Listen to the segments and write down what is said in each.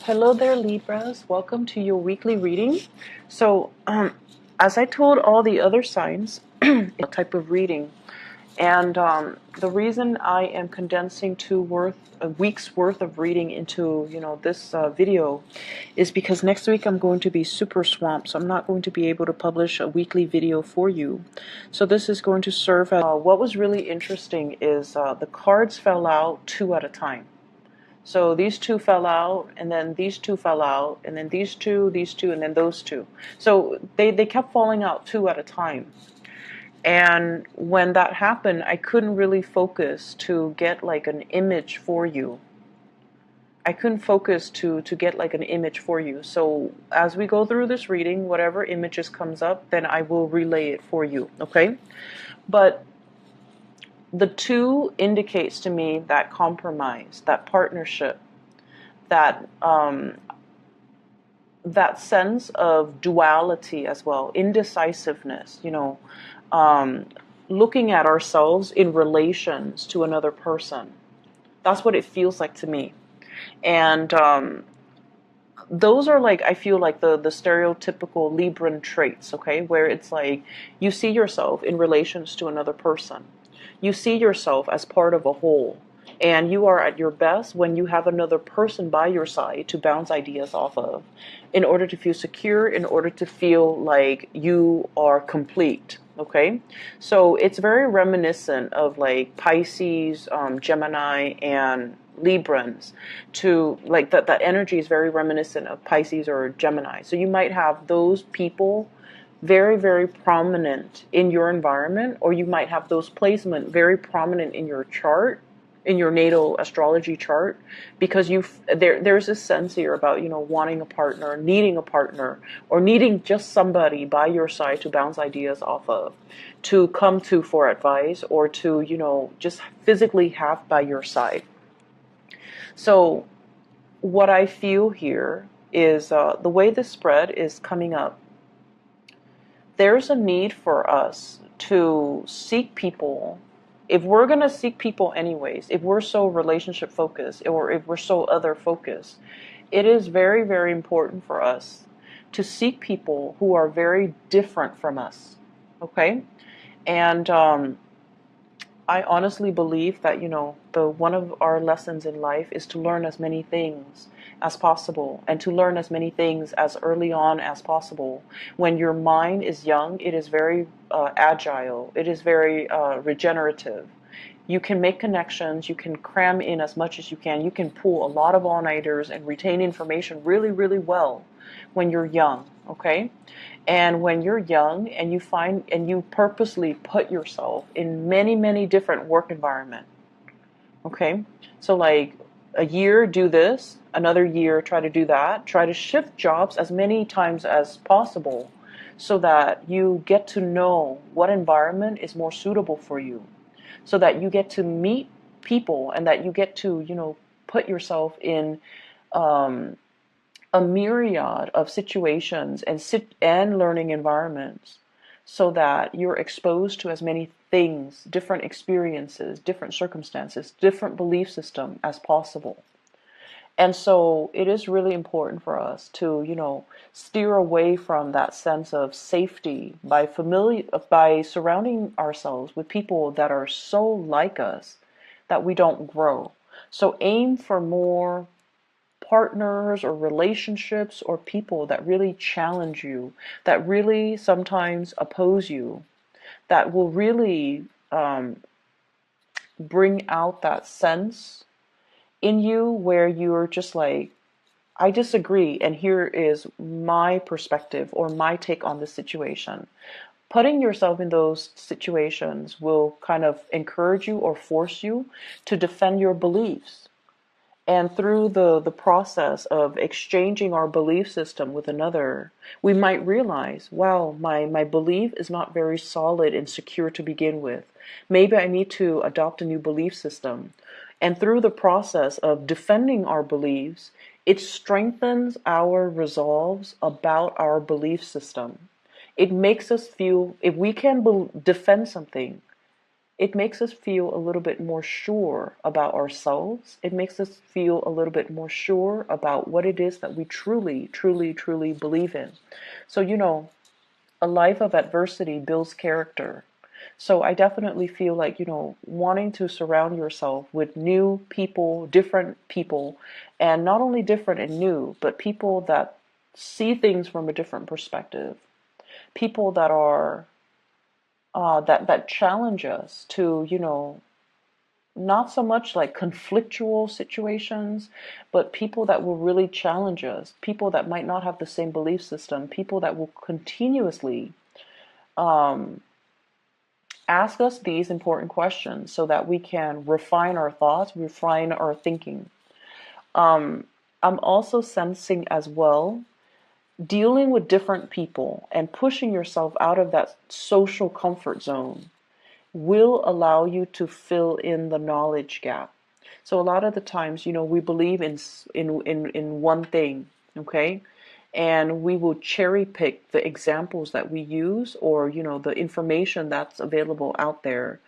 Hello there, Libras. Welcome to your weekly reading. As I told all the other signs, it's a type of reading, and the reason I am condensing a week's worth of reading into this video is because next week I'm going to be super swamped, so I'm not going to be able to publish a weekly video for you. So this is going to serve as what was really interesting is the cards fell out two at a time. So these two fell out, and then these two fell out, and then these two, and then those two. So they kept falling out two at a time. And when that happened, I couldn't really focus to get like an image for you. I couldn't focus to get like an image for you. So as we go through this reading, whatever images comes up, then I will relay it for you, okay? But the two indicates to me that compromise, that partnership, that that sense of duality as well, indecisiveness, looking at ourselves in relations to another person. That's what it feels like to me. And those are like, I feel like the stereotypical Libran traits, okay, where it's like you see yourself in relations to another person. You see yourself as part of a whole. And you are at your best when you have another person by your side to bounce ideas off of, in order to feel secure, in order to feel like you are complete. Okay? So it's very reminiscent of like Pisces, Gemini, and Librans. To like that energy is very reminiscent of Pisces or Gemini. So you might have those people very, very prominent in your environment, or you might have those placement very prominent in your chart, in your natal astrology chart, because there's this sense here about wanting a partner, or needing just somebody by your side to bounce ideas off of, to come to for advice, or to just physically have by your side. So what I feel here is the way this spread is coming up, there's a need for us to seek people. If we're going to seek people anyways, if we're so relationship focused, or if we're so other focused, it is very, very important for us to seek people who are very different from us. Okay? And I honestly believe that, the one of our lessons in life is to learn as many things as possible, and to learn as many things as early on as possible. When your mind is young, it is very agile. It is very regenerative. You can make connections. You can cram in as much as you can. You can pull a lot of all-nighters and retain information really, really well when you're young, okay? And when you're young and you purposely put yourself in many, many different work environments, okay? So like a year do this, another year try to do that, try to shift jobs as many times as possible, so that you get to know what environment is more suitable for you, so that you get to meet people, and that you get to put yourself in a myriad of situations and learning environments, so that you're exposed to as many things, different experiences, different circumstances, different belief system as possible. And so it is really important for us to, steer away from that sense of safety by surrounding ourselves with people that are so like us that we don't grow. So aim for more partners or relationships or people that really challenge you, that really sometimes oppose you, that will really bring out that sense in you where you're just like, I disagree, and here is my perspective or my take on this situation. Putting yourself in those situations will kind of encourage you or force you to defend your beliefs. And through the process of exchanging our belief system with another, we might realize, wow, my belief is not very solid and secure to begin with. Maybe I need to adopt a new belief system. And through the process of defending our beliefs, it strengthens our resolves about our belief system. It makes us feel, if we can defend something, it makes us feel a little bit more sure about ourselves. It makes us feel a little bit more sure about what it is that we truly, truly, truly believe in. So, a life of adversity builds character. So I definitely feel like, wanting to surround yourself with new people, different people, and not only different and new, but people that see things from a different perspective. People that are that challenge us to, not so much like conflictual situations, but people that will really challenge us, people that might not have the same belief system, people that will continuously um, ask us these important questions so that we can refine our thoughts, refine our thinking. Um, I'm also sensing as well dealing with different people and pushing yourself out of that social comfort zone will allow you to fill in the knowledge gap. So a lot of the times, we believe in one thing, okay? And we will cherry pick the examples that we use, or the information that's available out there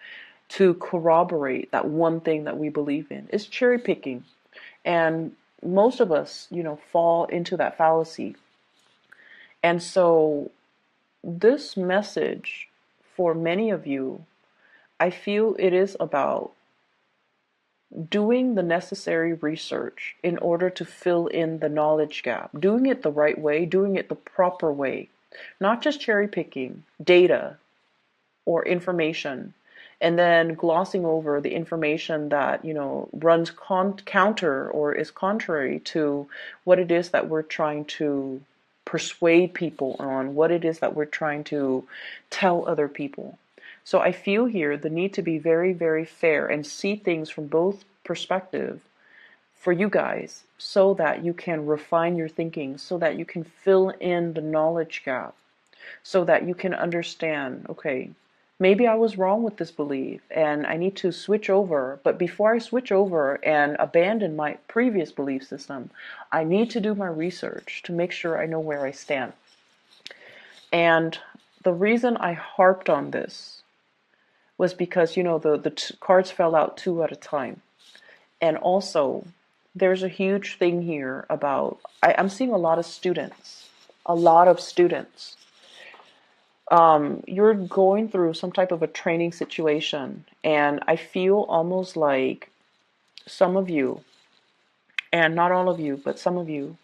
to corroborate that one thing that we believe in. It's cherry picking. And most of us, fall into that fallacy. And so this message for many of you, I feel it is about doing the necessary research in order to fill in the knowledge gap, doing it the right way, doing it the proper way, not just cherry picking data or information and then glossing over the information that, runs counter or is contrary to what it is that we're trying to persuade people on, what it is that we're trying to tell other people. So I feel here the need to be very, very fair and see things from both perspectives for you guys so that you can refine your thinking, so that you can fill in the knowledge gap, so that you can understand, okay, maybe I was wrong with this belief and I need to switch over. But before I switch over and abandon my previous belief system, I need to do my research to make sure I know where I stand. And the reason I harped on this was because, the cards fell out two at a time. And also, there's a huge thing here about, I'm seeing a lot of students, you're going through some type of a training situation, and I feel almost like some of you, and not all of you, but some of you,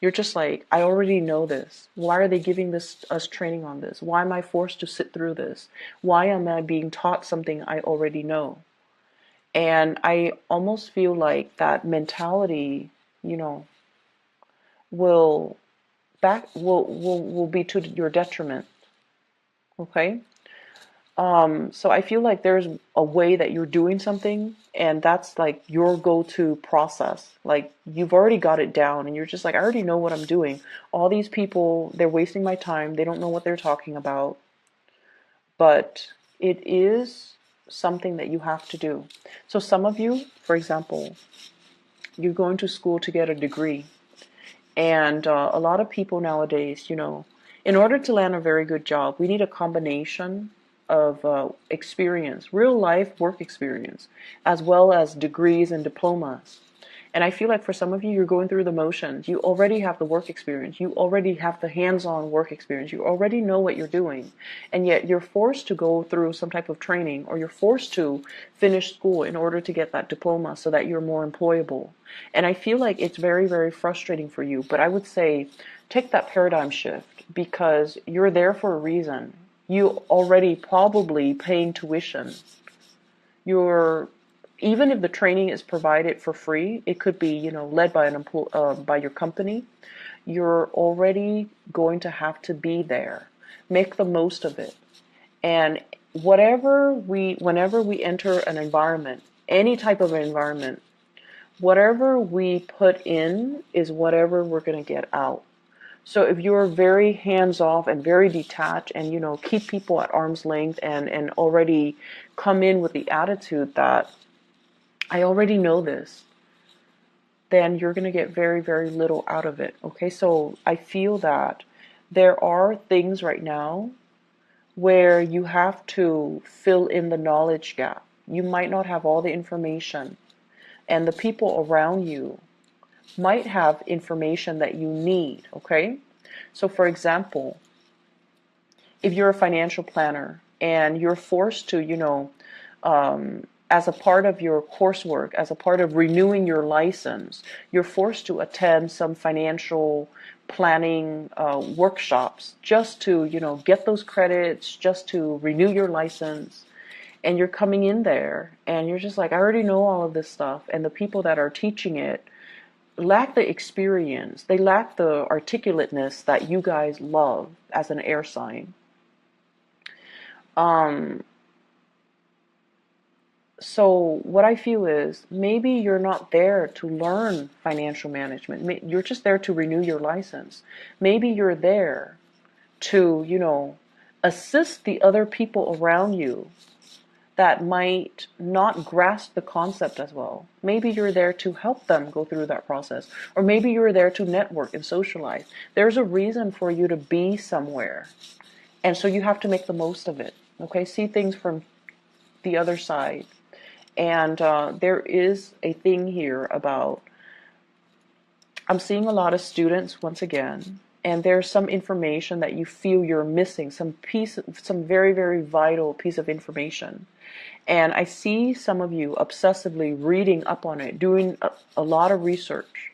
you're just like, I already know this. Why are they giving us training on this? Why am I forced to sit through this? Why am I being taught something I already know? And I almost feel like that mentality, you know, will will be to your detriment. Okay? So I feel like there's a way that you're doing something, and that's like your go-to process. Like you've already got it down, and you're just like, I already know what I'm doing. All these people, they're wasting my time. They don't know what they're talking about. But it is something that you have to do. So some of you, for example, you're going to school to get a degree. And a lot of people nowadays, in order to land a very good job, we need a combination of experience, real life work experience, as well as degrees and diplomas. And I feel like for some of you, you're going through the motions. You already have the work experience. You already have the hands-on work experience. You already know what you're doing. And yet you're forced to go through some type of training, or you're forced to finish school in order to get that diploma so that you're more employable. And I feel like it's very, very frustrating for you. But I would say take that paradigm shift, because you're there for a reason. You already probably paying tuition. You're Even if the training is provided for free, it could be, led by by your company. You're already going to have to be there. Make the most of it. And whenever we enter an environment, any type of environment, whatever we put in is whatever we're going to get out. So if you're very hands off and very detached, and keep people at arm's length, and already come in with the attitude that I already know this, then you're going to get very, very little out of it. Okay, so I feel that there are things right now where you have to fill in the knowledge gap. You might not have all the information, and the people around you might have information that you need, okay? So for example, if you're a financial planner and you're forced to, as a part of your coursework, as a part of renewing your license, you're forced to attend some financial planning workshops just to, get those credits, just to renew your license. And you're coming in there and you're just like, I already know all of this stuff. And the people that are teaching it lack the experience. They lack the articulateness that you guys love as an air sign. So what I feel is maybe you're not there to learn financial management. You're just there to renew your license. Maybe you're there to, assist the other people around you that might not grasp the concept as well. Maybe you're there to help them go through that process. Or maybe you're there to network and socialize. There's a reason for you to be somewhere. And so you have to make the most of it. Okay, see things from the other side. And there is a thing here about, I'm seeing a lot of students once again, and there's some information that you feel you're missing, some very, very vital piece of information. And I see some of you obsessively reading up on it, doing a lot of research.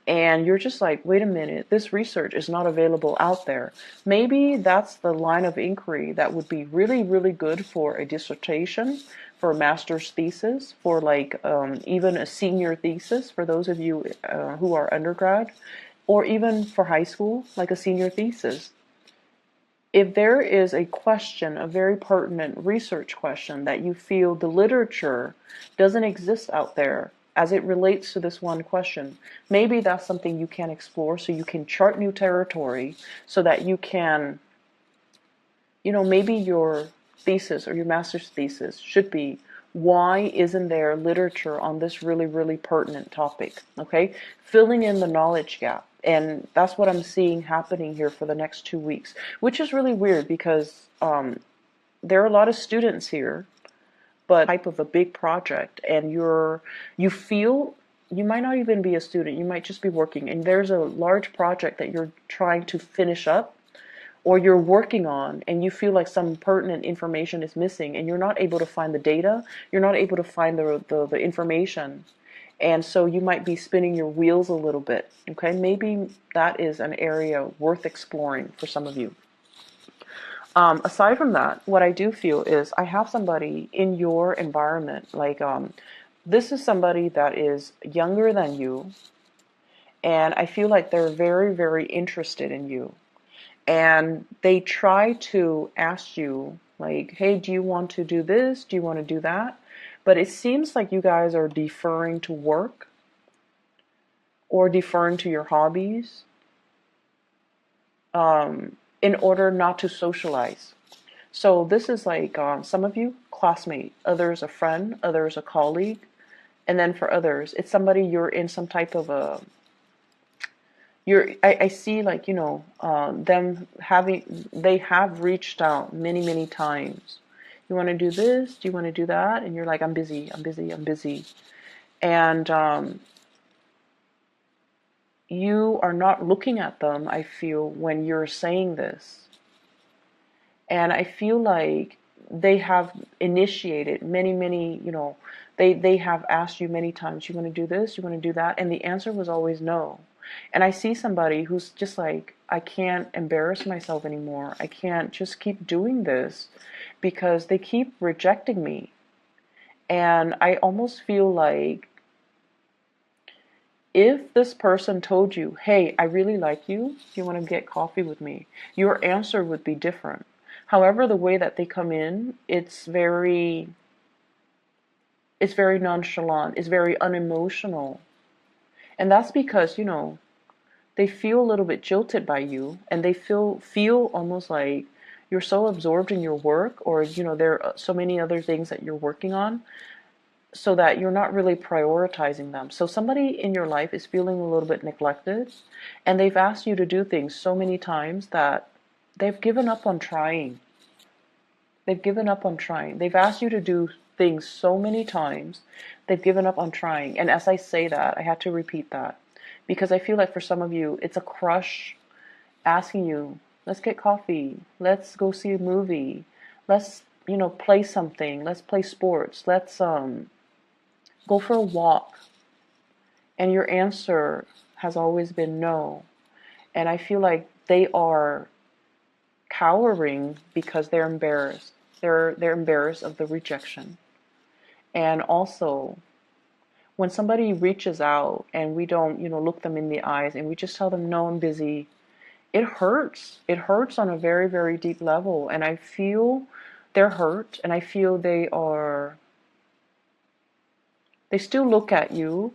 And you're just like, wait a minute, this research is not available out there. Maybe that's the line of inquiry that would be really, really good for a dissertation, for a master's thesis, for like even a senior thesis for those of you who are undergrad, or even for high school, like a senior thesis. If there is a question, a very pertinent research question that you feel the literature doesn't exist out there as it relates to this one question, maybe that's something you can explore so you can chart new territory so that you can, maybe your thesis or your master's thesis should be, why isn't there literature on this really, really pertinent topic? Okay, filling in the knowledge gap. And that's what I'm seeing happening here for the next 2 weeks, which is really weird because there are a lot of students here, but type of a big project, and you feel you might not even be a student, you might just be working, and there's a large project that you're trying to finish up or you're working on, and you feel like some pertinent information is missing and you're not able to find the data, you're not able to find the information. And so you might be spinning your wheels a little bit, okay? Maybe that is an area worth exploring for some of you. Aside from that, what I do feel is I have somebody in your environment, like this is somebody that is younger than you, and I feel like they're very, very interested in you. And they try to ask you, like, hey, do you want to do this? Do you want to do that? But it seems like you guys are deferring to work or deferring to your hobbies in order not to socialize. So this is like some of you, classmate, others a friend, others a colleague, and then for others, it's somebody you're in some type of a, I see like, they have reached out many, many times. You want to do this? Do you want to do that? And you're like, I'm busy, I'm busy, I'm busy. And you are not looking at them, I feel, when you're saying this. And I feel like they have initiated many, they have asked you many times, you want to do this? You want to do that? And the answer was always no. And I see somebody who's just like, I can't embarrass myself anymore. I can't just keep doing this because they keep rejecting me. And I almost feel like if this person told you, hey, I really like you, you want to get coffee with me, your answer would be different. However, the way that they come in, it's very nonchalant, it's very unemotional. And that's because, they feel a little bit jilted by you, and they feel almost like you're so absorbed in your work, or, there are so many other things that you're working on, so that you're not really prioritizing them. So somebody in your life is feeling a little bit neglected, and they've asked you to do things so many times that they've given up on trying. They've given up on trying. They've asked you to do things so many times, they've given up on trying. And as I say that, I had to repeat that because I feel like for some of you, it's a crush asking you, let's get coffee, let's go see a movie, let's, play something, let's play sports, let's go for a walk. And your answer has always been no. And I feel like they are cowering because they're embarrassed. They're embarrassed of the rejection. And also, when somebody reaches out and we don't, look them in the eyes and we just tell them, no, I'm busy, it hurts. It hurts on a very, very deep level. And I feel they're hurt, and I feel they still look at you.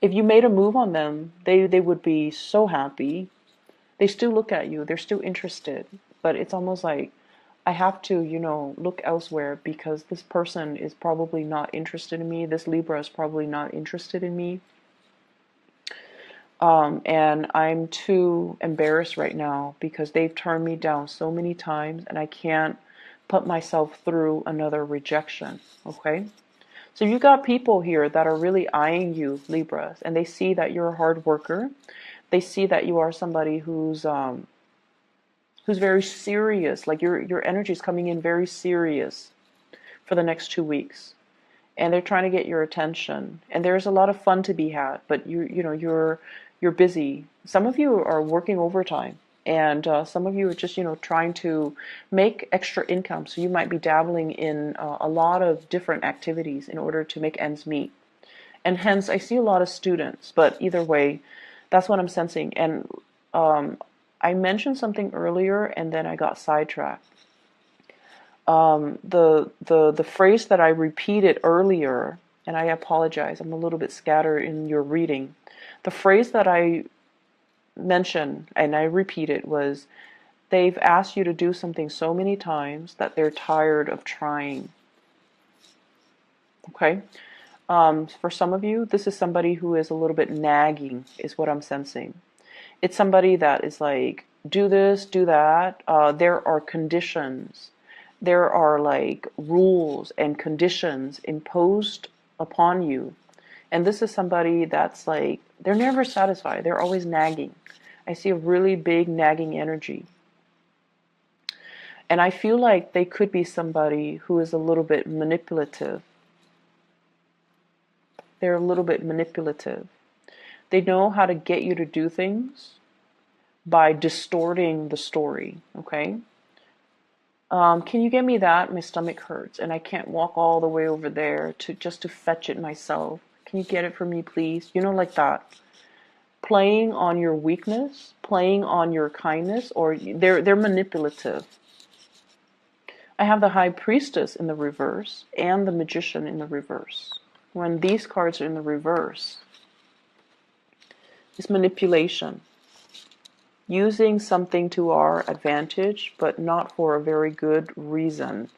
If you made a move on them, they would be so happy. They still look at you. They're still interested. But it's almost like I have to, look elsewhere because this person is probably not interested in me. This Libra is probably not interested in me. And I'm too embarrassed right now because they've turned me down so many times and I can't put myself through another rejection. Okay? So you got people here that are really eyeing you, Libras, and they see that you're a hard worker. They see that you are somebody who's very serious. Like your energy is coming in very serious for the next 2 weeks, and they're trying to get your attention. And there's a lot of fun to be had, but you're busy. Some of you are working overtime. And some of you are just, trying to make extra income. So you might be dabbling in a lot of different activities in order to make ends meet. And hence, I see a lot of students. But either way, that's what I'm sensing. And I mentioned something earlier, and then I got sidetracked. The phrase that I repeated earlier, and I apologize, I'm a little bit scattered in your reading. The phrase that I mention and I repeat it was they've asked you to do something so many times that they're tired of trying. Okay? For some of you, this is somebody who is a little bit nagging, is what I'm sensing. It's somebody that is like, do this, do that. There are conditions. There are like rules and conditions imposed upon you. And this is somebody that's like, they're never satisfied. They're always nagging. I see a really big nagging energy. And I feel like they could be somebody who is a little bit manipulative. They're a little bit manipulative. They know how to get you to do things by distorting the story, okay? Can you get me that? My stomach hurts and I can't walk all the way over there just to fetch it myself. Can you get it for me, please? Like that. Playing on your weakness, playing on your kindness, or they're manipulative. I have the High Priestess in the reverse and the Magician in the reverse. When these cards are in the reverse, it's manipulation. Using something to our advantage, but not for a very good reason.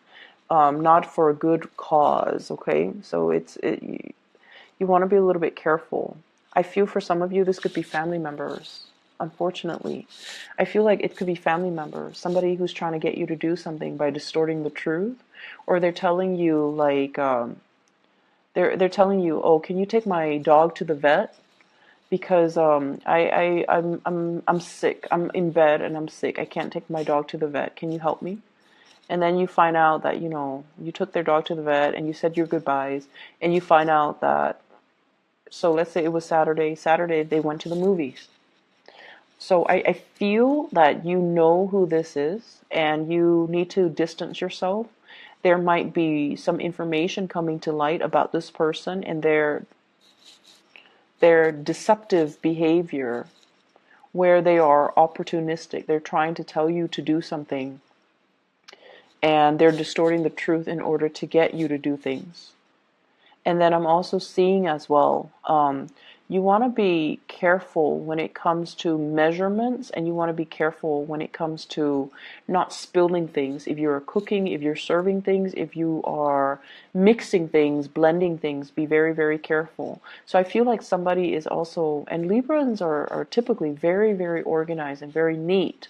Not for a good cause, okay? So you want to be a little bit careful. I feel for some of you, this could be family members, unfortunately. I feel like it could be family members, somebody who's trying to get you to do something by distorting the truth, or they're telling you like, they're telling you, oh, can you take my dog to the vet? Because I'm sick. I'm in bed and I'm sick. I can't take my dog to the vet. Can you help me? And then you find out that, you took their dog to the vet and you said your goodbyes, and you find out that, so let's say it was Saturday. Saturday, they went to the movies. So I feel that you know who this is and you need to distance yourself. There might be some information coming to light about this person and their deceptive behavior, where they are opportunistic. They're trying to tell you to do something and they're distorting the truth in order to get you to do things. And then I'm also seeing as well, you want to be careful when it comes to measurements, and you want to be careful when it comes to not spilling things. If you're cooking, if you're serving things, if you are mixing things, blending things, be very, very careful. So I feel like somebody is also, and Librans are typically very, very organized and very neat.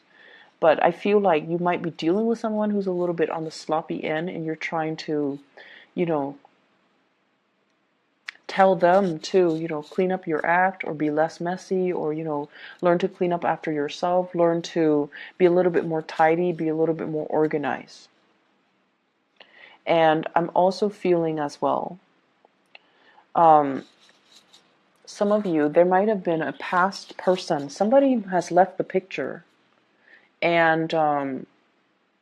But I feel like you might be dealing with someone who's a little bit on the sloppy end, and you're trying to, you know, tell them to, clean up your act or be less messy, or, learn to clean up after yourself, learn to be a little bit more tidy, be a little bit more organized. And I'm also feeling as well, some of you, there might have been a past person, somebody has left the picture, and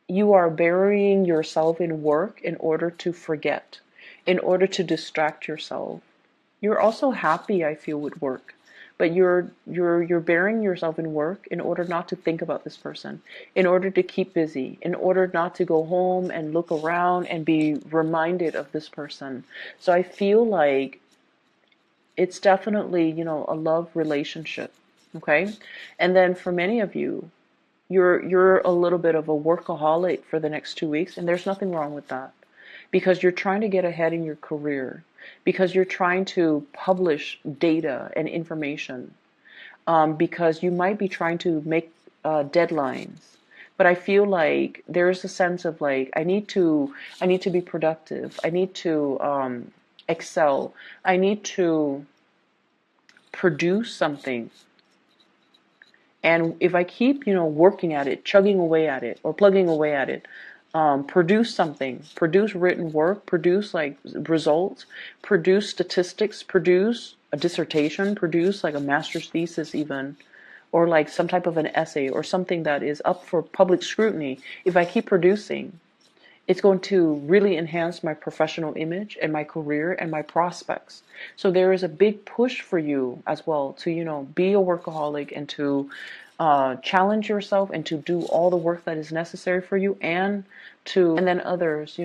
you are burying yourself in work in order to forget, in order to distract yourself. You're also happy, I feel, with work, but you're burying yourself in work in order not to think about this person, in order to keep busy, in order not to go home and look around and be reminded of this person. So I feel like it's definitely, a love relationship, okay? And then for many of you, you're a little bit of a workaholic for the next 2 weeks, and there's nothing wrong with that, because you're trying to get ahead in your career, because you're trying to publish data and information, because you might be trying to make deadlines. But I feel like there's a sense of like, I need to be productive. I need to excel. I need to produce something. And if I keep, working at it, chugging away at it, or plugging away at it, produce something, produce written work, produce like results, produce statistics, produce a dissertation, produce like a master's thesis even, or like some type of an essay or something that is up for public scrutiny. If I keep producing, it's going to really enhance my professional image and my career and my prospects. So there is a big push for you as well to, be a workaholic and to challenge yourself and to do all the work that is necessary for you, and then others,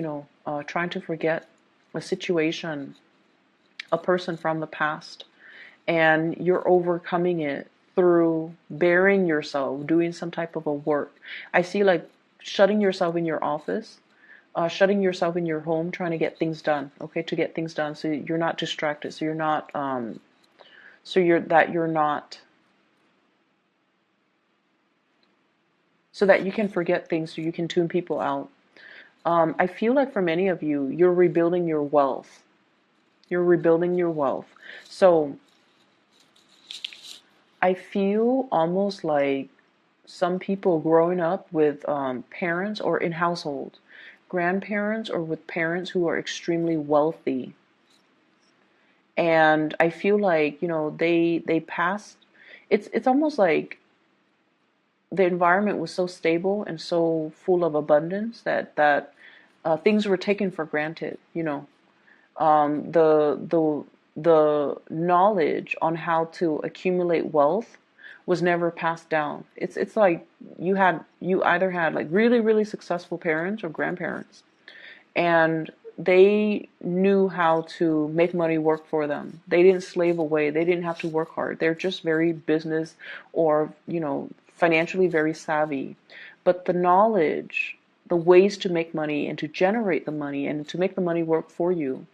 trying to forget a situation, a person from the past, and you're overcoming it through burying yourself, doing some type of a work. I see like shutting yourself in your office, shutting yourself in your home, trying to get things done, okay, to get things done so you're not distracted, so you're not, so that you can forget things, so you can tune people out. I feel like for many of you, you're rebuilding your wealth. You're rebuilding your wealth. So I feel almost like some people growing up with parents or in households, grandparents, or with parents who are extremely wealthy. And I feel like, they passed. It's almost like the environment was so stable and so full of abundance that things were taken for granted. The knowledge on how to accumulate wealth was never passed down. It's like you either had like really, really successful parents or grandparents, and they knew how to make money work for them. They didn't slave away. They didn't have to work hard. They're just very business or, financially very savvy. But the knowledge, the ways to make money and to generate the money and to make the money work for you,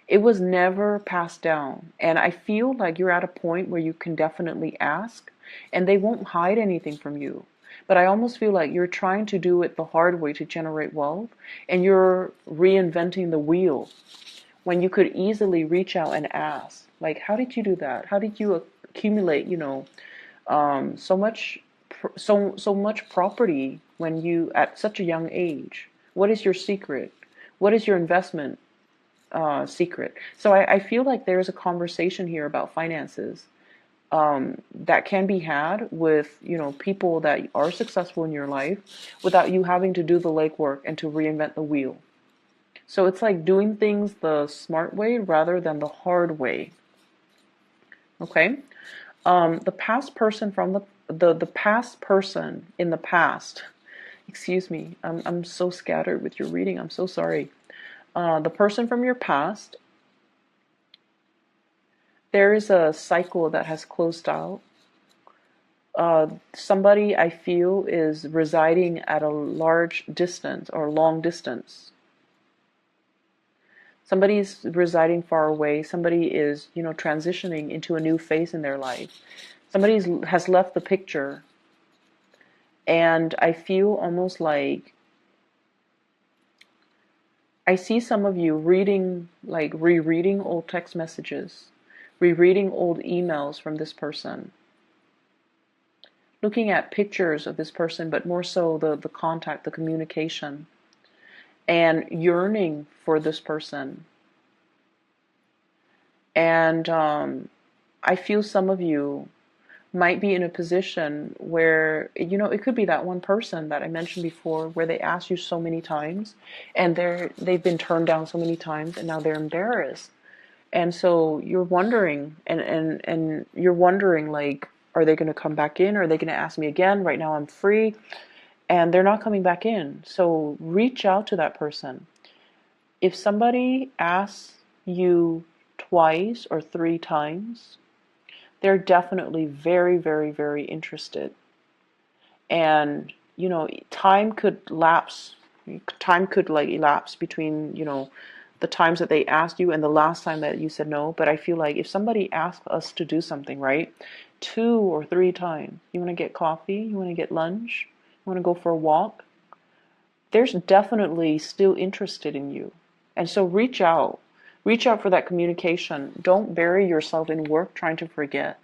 it was never passed down. And I feel like you're at a point where you can definitely ask, and they won't hide anything from you. But I almost feel like you're trying to do it the hard way to generate wealth, and you're reinventing the wheel when you could easily reach out and ask, like, how did you do that? How did you accumulate, so much property when you at such a young age? What is your secret? What is your investment secret? So I feel like there's a conversation here about finances that can be had with, people that are successful in your life without you having to do the legwork and to reinvent the wheel. So it's like doing things the smart way rather than the hard way. Okay? The past person from the past person in the past, excuse me, I'm so scattered with your reading, I'm so sorry. The person from your past, there is a cycle that has closed out. Somebody I feel is residing at a large distance or long distance. Somebody's residing far away. Somebody is, transitioning into a new phase in their life. Somebody has left the picture, And I feel almost like I see some of you reading, like rereading old text messages, rereading old emails from this person, looking at pictures of this person, but more so the contact, the communication, and yearning for this person. And I feel some of you might be in a position where, it could be that one person that I mentioned before, where they asked you so many times and they've been turned down so many times, and now they're embarrassed. And so you're wondering, and you're wondering, like, are they going to come back in? Are they going to ask me again? Right now I'm free. And they're not coming back in. So reach out to that person. If somebody asks you twice or three times, they're definitely very, very, very interested. And, time could lapse. Time could like elapse between, the times that they asked you and the last time that you said no. But I feel like if somebody asks us to do something, right, 2 or 3 times, you want to get coffee, you want to get lunch, you want to go for a walk, there's definitely still interested in you. And so reach out. Reach out for that communication. Don't bury yourself in work trying to forget.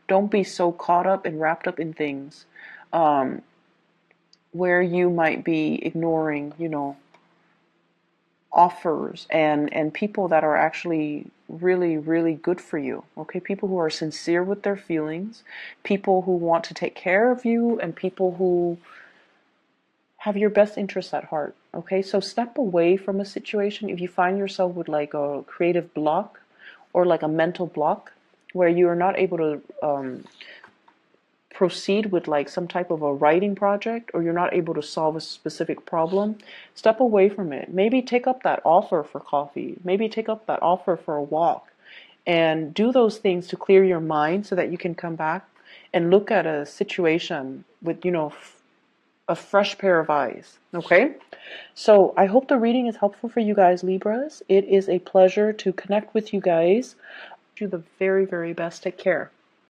Don't be so caught up and wrapped up in things where you might be ignoring, offers and people that are actually really, really good for you. Okay, people who are sincere with their feelings, people who want to take care of you, and people who have your best interests at heart. Okay, so step away from a situation if you find yourself with like a creative block or like a mental block where you are not able to proceed with like some type of a writing project, or you're not able to solve a specific problem. Step away from it. Maybe take up that offer for coffee. Maybe take up that offer for a walk, and do those things to clear your mind so that you can come back and look at a situation with, a fresh pair of eyes. Okay? So I hope the reading is helpful for you guys, Libras. It is a pleasure to connect with you guys. Do the very, very best. Take care.